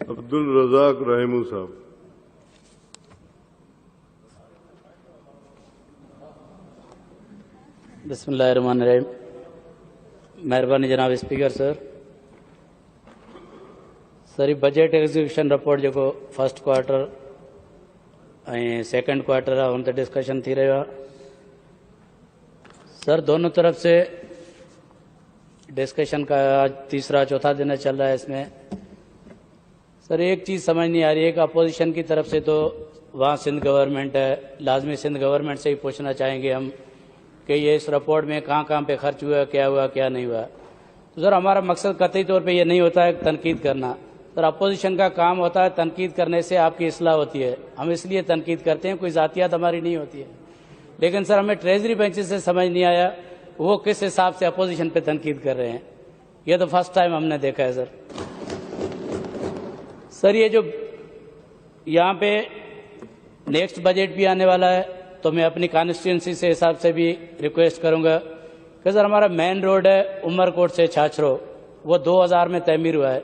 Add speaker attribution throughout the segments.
Speaker 1: अब्दुल रज़ाक रहमू साहब।
Speaker 2: बिस्मिल्लाहिर्रहमानिर्रहीम। मेहरबानी जनाब speaker sir budget execution report जो फर्स्ट क्वार्टर ऐं सेकंड क्वार्टर है उन ते डिस्कशन थी रहा सर। दोनों तरफ से डिस्कशन का आज तीसरा चौथा दिन चल रहा है। इसमें सर एक चीज़ समझ नहीं आ रही है कि अपोजिशन की तरफ से तो वहाँ सिंध गवर्नमेंट है, लाजमी सिंध गवर्नमेंट से ही पूछना चाहेंगे हम कि ये इस रिपोर्ट में कहाँ पे खर्च हुआ, क्या नहीं हुआ। तो सर हमारा मकसद कतई तौर पे ये नहीं होता है तनकीद करना। सर अपोजिशन का काम होता है तनकीद करने से आपकी इस्लाह होती है, हम इसलिए तनकीद करते हैं, कोई ज़ातियात हमारी नहीं होती है। लेकिन सर हमें ट्रेजरी बेंचेस से समझ नहीं आया वो किस हिसाब से अपोजिशन पे तनकीद कर रहे हैं। ये तो फर्स्ट टाइम हमने देखा है सर ये जो यहाँ पे नेक्स्ट बजट भी आने वाला है तो मैं अपनी कॉन्स्टिट्यूंसी से हिसाब से भी रिक्वेस्ट करूँगा कि सर हमारा मेन रोड है उमरकोट से छाछरो, वो 2000 में तमीर हुआ है।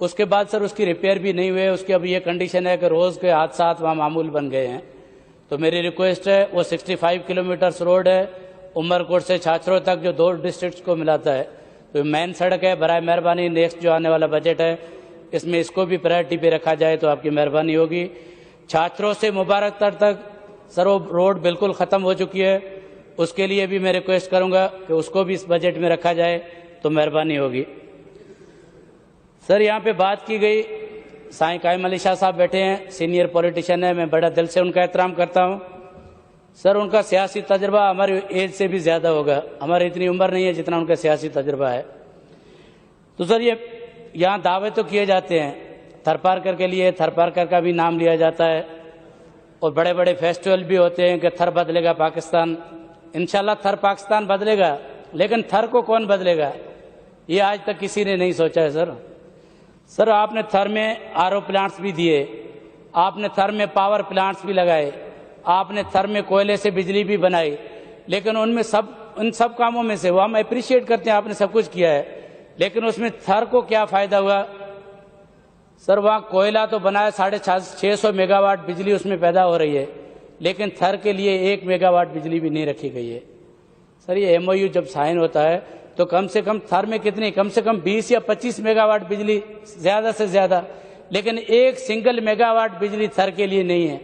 Speaker 2: उसके बाद सर उसकी रिपेयर भी नहीं हुए, उसकी अब ये कंडीशन है कि रोज़ के हादसा वहाँ मामूल बन गए हैं। तो मेरी रिक्वेस्ट है वो 65 किलोमीटर्स रोड है उमरकोट से छाछरो तक जो 2 डिस्ट्रिक्ट्स को मिलाता है, तो मेन सड़क है। बराए मेहरबानी नेक्स्ट जो आने वाला बजट है इसमें इसको भी प्रायोरिटी पे रखा जाए तो आपकी मेहरबानी होगी। छाछरो से मुबारकतर तक सर वो रोड बिल्कुल ख़त्म हो चुकी है, उसके लिए भी मैं रिक्वेस्ट करूंगा कि उसको भी इस बजट में रखा जाए तो मेहरबानी होगी। सर यहाँ पे बात की गई, साईं कायम अली शाह साहब बैठे हैं, सीनियर पॉलिटिशियन है, मैं बड़ा दिल से उनका एहतराम करता हूँ। सर उनका सियासी तजर्बा हमारी एज से भी ज़्यादा होगा, हमारी इतनी उम्र नहीं है जितना उनका सियासी तजर्बा है। तो सर ये यहाँ दावे तो किए जाते हैं, थरपारकर के लिए थरपारकर का भी नाम लिया जाता है और बड़े बड़े फेस्टिवल भी होते हैं कि थर बदलेगा पाकिस्तान। इंशाल्लाह थर पाकिस्तान बदलेगा, लेकिन थर को कौन बदलेगा ये आज तक किसी ने नहीं सोचा है सर आपने थर में आरओ प्लांट्स भी दिए, आपने थर में पावर प्लांट्स भी लगाए, आपने थर में कोयले से बिजली भी बनाई, लेकिन उन सब कामों में से वो हम अप्रिशिएट करते हैं, आपने सब कुछ किया है, लेकिन उसमें थर को क्या फ़ायदा हुआ। सर वहाँ कोयला तो बनाया 650 मेगावाट बिजली उसमें पैदा हो रही है, लेकिन थर के लिए 1 मेगावाट बिजली भी नहीं रखी गई है। सर ये MOU जब साइन होता है तो कम से कम थर में कितनी, कम से कम 20 या 25 मेगावाट बिजली ज़्यादा से ज़्यादा, लेकिन 1 सिंगल मेगावाट बिजली थर के लिए नहीं है।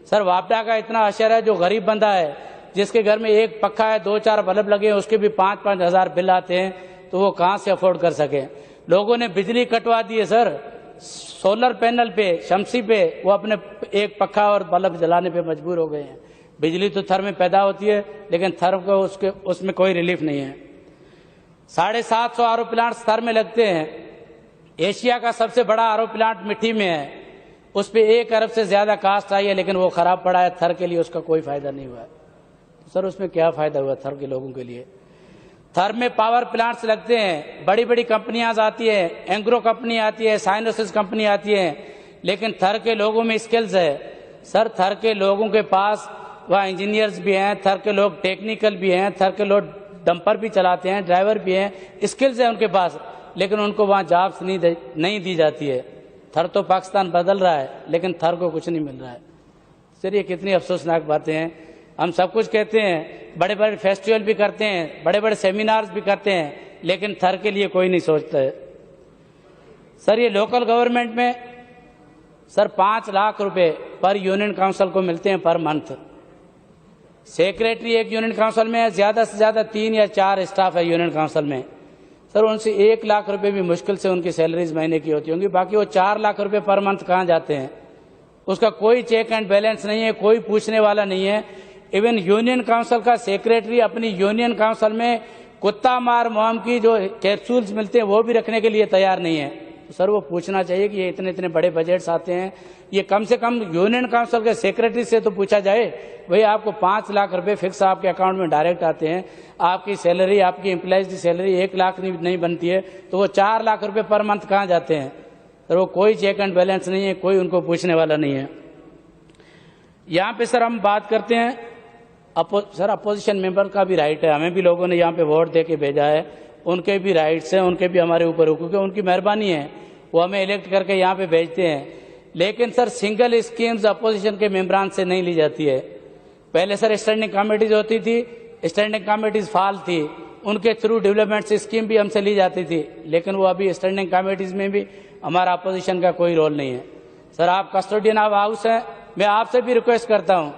Speaker 2: सर वापडा का इतना असर है, जो गरीब बंदा है जिसके घर में 1 पक्का है, 2-4 बल्ब लगे हैं, उसके भी 5-5 हज़ार बिल आते हैं, तो वो कहाँ से अफोर्ड कर सके। लोगों ने बिजली कटवा दी है सर, सोलर पैनल पे, शमसी पे वो अपने 1 पक्का और बल्ब जलाने पे मजबूर हो गए हैं। बिजली तो थर में पैदा होती है, लेकिन थर को उसमें कोई रिलीफ नहीं है। 750 आरओ प्लांट्स थर में लगते हैं, एशिया का सबसे बड़ा आरओ प्लांट मिट्टी में है, उस पर 1 अरब से ज़्यादा कास्ट आई है, लेकिन वो ख़राब पड़ा है, थर के लिए उसका कोई फ़ायदा नहीं हुआ है। तो सर उसमें क्या फ़ायदा हुआ थर के लोगों के लिए। थर में पावर प्लांट्स लगते हैं, बड़ी बड़ी कंपनियां आती है, एंग्रो कंपनी आती है, साइनोसिस कंपनी आती है, लेकिन थर के लोगों में स्किल्स है। सर थर के लोगों के पास वहाँ इंजीनियर्स भी हैं, थर के लोग टेक्निकल भी हैं, थर के लोग डंपर भी चलाते हैं, ड्राइवर भी हैं, स्किल्स है उनके पास, लेकिन उनको वहाँ जॉब्स नहीं दी जाती है। थर तो पाकिस्तान बदल रहा है, लेकिन थर को कुछ नहीं मिल रहा है। सर ये कितनी अफसोसनाक बातें हैं। हम सब कुछ कहते हैं, बड़े बड़े फेस्टिवल भी करते हैं, बड़े बड़े सेमिनार्स भी करते हैं, लेकिन थर के लिए कोई नहीं सोचता है। सर ये लोकल गवर्नमेंट में सर 5 लाख रुपए पर यूनियन काउंसिल को मिलते हैं पर मंथ। सेक्रेटरी एक यूनियन काउंसिल में है, ज़्यादा से ज़्यादा 3 या 4 स्टाफ है यूनियन काउंसिल में। सर उनसे 1 लाख रुपए भी मुश्किल से उनकी सैलरीज महीने की होती होंगी, बाकी वो 4 लाख रुपए पर मंथ कहाँ जाते हैं, उसका कोई चेक एंड बैलेंस नहीं है, कोई पूछने वाला नहीं है। इवन यूनियन काउंसिल का सेक्रेटरी अपनी यूनियन काउंसिल में कुत्ता मार मुहिम की जो कैप्सूल्स मिलते हैं वो भी रखने के लिए तैयार नहीं है। तो सर वो पूछना चाहिए कि ये इतने बड़े बजट्स आते हैं, ये कम से कम यूनियन काउंसिल के सेक्रेटरी से तो पूछा जाए, भाई आपको 5 लाख रुपए फिक्स आपके अकाउंट में डायरेक्ट आते हैं, आपकी सैलरी, आपकी एम्प्लॉयज की सैलरी 1 लाख नहीं बनती है, तो वो 4 लाख रुपए पर मंथ कहाँ जाते हैं। सर वो कोई चेक एंड बैलेंस नहीं है, कोई उनको पूछने वाला नहीं है। यहाँ पे सर हम बात करते हैं सर अपोजिशन मेंबर का भी राइट है, हमें भी लोगों ने यहाँ पे वोट दे के भेजा है, उनके भी राइट्स हैं, उनके भी हमारे ऊपर हुकूक है, उनकी मेहरबानी है वो हमें इलेक्ट करके यहाँ पे भेजते हैं, लेकिन सर सिंगल स्कीम्स अपोजिशन के मेंबरान से नहीं ली जाती है। पहले सर स्टैंडिंग कमेटीज होती थी, स्टैंडिंग कमेटीज फाल थी, उनके थ्रू डेवलपमेंट स्कीम भी हमसे ली जाती थी, लेकिन वो अभी स्टैंडिंग कमेटीज में भी हमारा अपोजिशन का कोई रोल नहीं है। सर आप कस्टोडियन ऑफ हाउस हैं, मैं आपसे भी रिक्वेस्ट करता हूँ,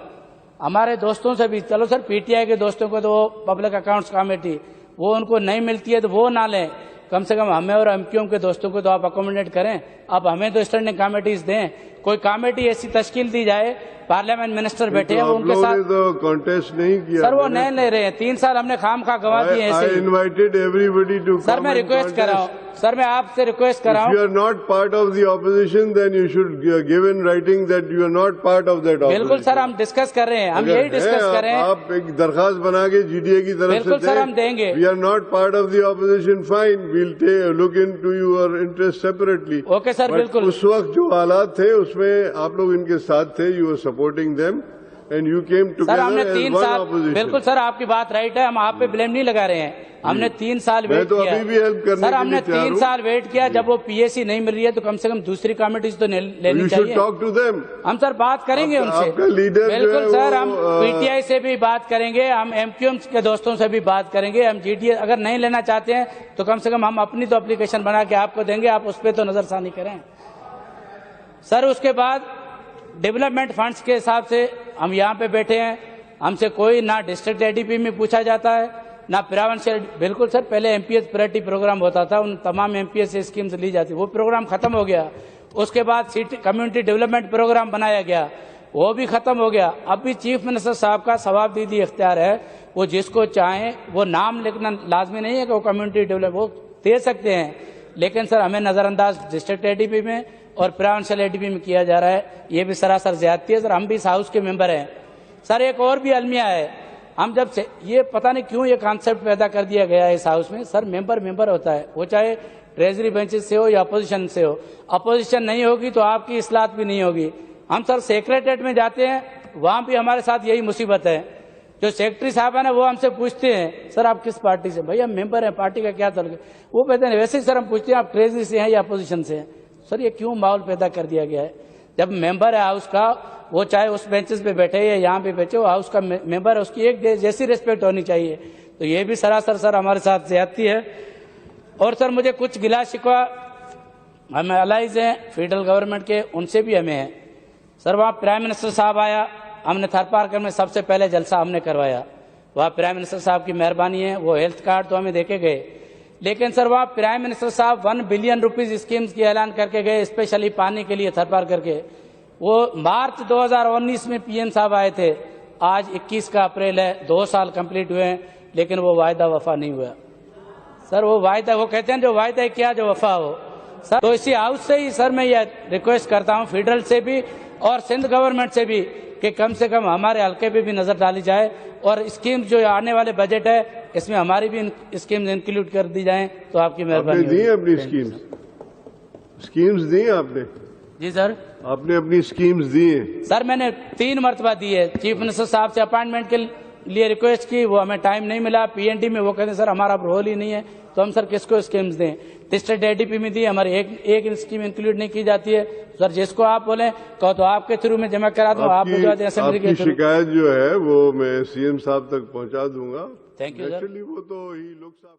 Speaker 2: हमारे दोस्तों से भी, चलो सर पीटीआई के दोस्तों को तो वो पब्लिक अकाउंट्स कमेटी वो उनको नहीं मिलती है तो वो ना लें, कम से कम हमें और एमक्यूएम के दोस्तों को तो आप अकोमोडेट करें। अब हमें तो स्टैंडिंग कमेटीज दें, कोई कमेटी ऐसी तश्कील दी जाए, पार्लियामेंट मिनिस्टर बैठे हैं, उनके साथ
Speaker 1: तो कॉन्टेस्ट नहीं किया
Speaker 2: सर, वो नहीं ले रहे हैं, 3 साल हमने खाम खा गवा दिए ऐसे ही।
Speaker 1: इनवाइटेड एवरीबडी टू
Speaker 2: सर मैं रिक्वेस्ट कर रहा हूँ, सर मैं आपसे रिक्वेस्ट कर रहा
Speaker 1: If you
Speaker 2: हूँ,
Speaker 1: are not part of the opposition, then you should give in writing that you are not part of that opposition.
Speaker 2: बिल्कुल सर हम डिस्कस कर रहे हैं, हम यही डिस्कस कर रहे हैं।
Speaker 1: आप एक दरखास्त बना के जीडीए की तरफ
Speaker 2: बिल्कुल
Speaker 1: से
Speaker 2: सर, हम देंगे।
Speaker 1: We are not part of the opposition, fine. We'll look into your interest separately.
Speaker 2: Okay sir,
Speaker 1: But
Speaker 2: बिल्कुल।
Speaker 1: उस वक्त जो हालात थे उसमें आप लोग इनके साथ थे, you were supporting them and you came
Speaker 2: sir
Speaker 1: together
Speaker 2: हमने
Speaker 1: as
Speaker 2: 3
Speaker 1: one
Speaker 2: साल,
Speaker 1: opposition.
Speaker 2: बिल्कुल सर आपकी बात राइट है, हम आप पे ब्लेम नहीं लगा रहे हैं, हमने 3 साल
Speaker 1: मैं
Speaker 2: वेट
Speaker 1: तो
Speaker 2: किया
Speaker 1: अभी भी help करने
Speaker 2: सर,
Speaker 1: के
Speaker 2: हमने
Speaker 1: लिए तैयार
Speaker 2: 3
Speaker 1: हूँ।
Speaker 2: साल वेट किया, जब वो पीएसी नहीं मिल रही है तो कम से कम दूसरी कमेटीज तो लेनी
Speaker 1: You should
Speaker 2: चाहिए।
Speaker 1: talk to them.
Speaker 2: हम सर बात करेंगे उनसे,
Speaker 1: आपका लीडर जो है
Speaker 2: बिल्कुल सर,
Speaker 1: वो,
Speaker 2: हम पीटीआई से भी बात करेंगे, हम एमक्यूएम के दोस्तों से भी बात करेंगे, हम जीडीए अगर नहीं लेना चाहते हैं तो कम से कम हम अपनी तो एप्लीकेशन बना के आपको देंगे, आप उस पर तो नजरसानी करें। सर उसके बाद डेवलपमेंट फंड्स के हिसाब से हम यहाँ पे बैठे हैं, हमसे कोई ना डिस्ट्रिक्ट एडीपी में पूछा जाता है ना प्रोविंशियल। बिल्कुल सर, पहले एमपीएस प्रायोरिटी प्रोग्राम होता था, उन तमाम एमपीएस स्कीम्स ली जाती, वो प्रोग्राम खत्म हो गया। उसके बाद कम्युनिटी डेवलपमेंट प्रोग्राम बनाया गया, वो भी खत्म हो गया। अब भी चीफ मिनिस्टर साहब का सवाबदीदी इख्तियार है, वो जिसको चाहें वो नाम लिखना लाजमी नहीं है कि वो कम्युनिटी डेवलप वो दे सकते हैं, लेकिन सर हमें नजरअंदाज डिस्ट्रिक्ट एडीपी में और प्रोविंशियल एडीपी में किया जा रहा है, ये भी सरासर ज्यादती है। सर हम भी इस हाउस के मेंबर हैं। सर एक और भी अलमिया है, हम जब से ये पता नहीं क्यों ये कॉन्सेप्ट पैदा कर दिया गया है इस हाउस में, सर मेंबर होता है, वो चाहे ट्रेजरी बेंचेस से हो या अपोजिशन से हो, अपोजिशन नहीं होगी तो आपकी इस्लात भी नहीं होगी। हम सर सेक्रेटरीट में जाते हैं, वहां भी हमारे साथ यही मुसीबत है, जो सेक्रेटरी साहब है ना वो हमसे पूछते हैं सर आप किस पार्टी से, भैया मेंबर हैं, पार्टी का क्या तल्लुक, वो कहते हैं वैसे ही सर हम पूछते हैं आप ट्रेजरी से हैं या अपोजिशन से हैं। सर ये क्यों माहौल पैदा कर दिया गया है? जब मेंबर है हाउस का, वो चाहे उस बेंचेस पे बैठे या यहाँ पे बैठे, वो हाउस का मेंबर है, उसकी एक जैसी रिस्पेक्ट होनी चाहिए। तो ये भी सरासर सर हमारे साथ ज्यादती है। और सर मुझे कुछ गिला शिकवा हमें अलाइज हैं फेडरल गवर्नमेंट के, उनसे भी हमें है। सर वहाँ प्राइम मिनिस्टर साहब आया, हमने थर पार्कर में सबसे पहले जलसा हमने करवाया, वहाँ प्राइम मिनिस्टर साहब की मेहरबानी है, वो हेल्थ कार्ड तो हमें देके गए, लेकिन सर वहाँ प्राइम मिनिस्टर साहब 1 बिलियन रुपीज स्कीम्स की ऐलान करके गए, स्पेशली पानी के लिए थर पार्कर के। वो मार्च 2019 में पीएम साहब आए थे, आज 21 का अप्रैल है, 2 साल कंप्लीट हुए हैं, लेकिन वो वायदा वफा नहीं हुआ। सर वो वायदा, वो कहते हैं जो वायदा है क्या जो वफा हो। सर तो इसी हाउस से ही सर मैं ये रिक्वेस्ट करता हूँ फेडरल से भी और सिंध गवर्नमेंट से भी कि कम से कम हमारे हल्के पे भी नजर डाली जाए और स्कीम्स जो आने वाले बजट है इसमें हमारी भी स्कीम्स इंक्लूड कर दी जाएं तो आपकी मेहरबानी
Speaker 1: दी अपनी स्कीम्स दी आपने?
Speaker 2: जी सर,
Speaker 1: आपने अपनी स्कीम्स दी हैं?
Speaker 2: सर मैंने 3 मरतबा दी है, चीफ मिनिस्टर साहब से अपॉइंटमेंट के लिए रिक्वेस्ट की, वो हमें टाइम नहीं मिला, पीएनडी में वो कहते सर हमारा रोल ही नहीं है, तो हम सर किसको स्कीम्स दें। डिस्ट्रिक्ट एडीपी में दी, हमारी एक स्कीम इंक्लूड नहीं की जाती है। सर जिसको आप बोले कहो तो आपके थ्रू में जमा करा दूं, आप भिजवा दें असेंबली के थ्रू।
Speaker 1: शिकायत जो है वो मैं सीएम साहब तक पहुंचा दूंगा।
Speaker 2: Thank you sir.
Speaker 1: वो तो ही लोग साहब